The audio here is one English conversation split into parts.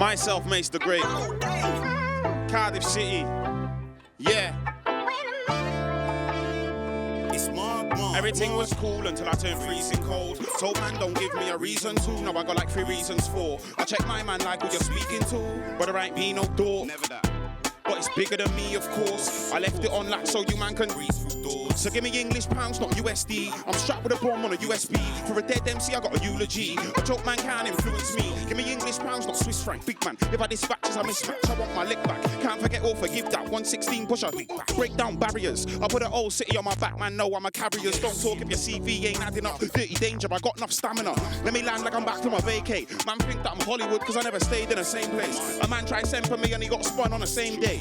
Myself, Mace The Great, Cardiff City, yeah. Everything was cool until I turned freezing cold. Told man don't give me a reason to. Now I got like 3 reasons for. I check my man like who you're speaking to, but there ain't be no door. Never that. But it's bigger than me, of course. I left it on lock so you man can read through doors. So give me English pounds, not USD. I'm strapped with a bomb on a USB. For a dead MC, I got a eulogy. A joke man can't influence me. Give me English pounds, not Swiss franc. Big man, if I dispatches, I mismatch. I want my lick back. Can't forget or forgive that 116 pusher. Break down barriers. I put an old city on my back, man. No, I'm a carrier. Don't talk if your CV ain't adding up. Dirty danger, I got enough stamina. Let me land like I'm back to my vacay. Man think that I'm Hollywood because I never stayed in the same place. A man tried send for me and he got spun on the same day.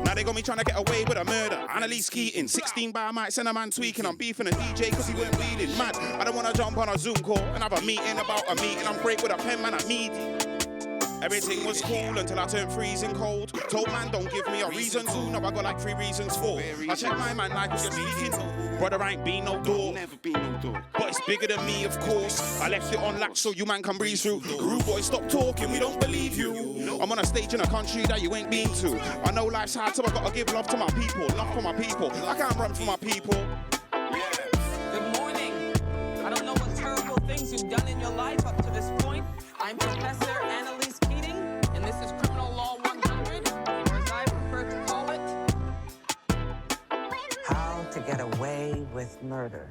Now they got me trying to get away with a murder. Annalise Keating, 16 bar, I might send a man tweaking. I'm beefing a DJ cause he weren't bleeding. Mad, I don't wanna jump on a Zoom call and have a meeting about a meeting. I'm great with a pen, man, I need it. Everything was cool until I turned freezing cold. Told man don't give me a reason to. Now I got like 3 reasons for. I check my man like who you're speaking to. Brother ain't been no door. Never been no door. But it's bigger than me, of course. I left it on latch so you man can breeze through. Rude boy, stop talking, we don't believe you. I'm on a stage in a country that you ain't been to. I know life's hard, so I gotta give love to my people. Love for my people. I can't run for my people. Good morning. I don't know what terrible things you've done in your life up to this point. I'm Professor Annalise Keating, and this is Criminal Law 100, or as I prefer to call it, How to Get Away with Murder.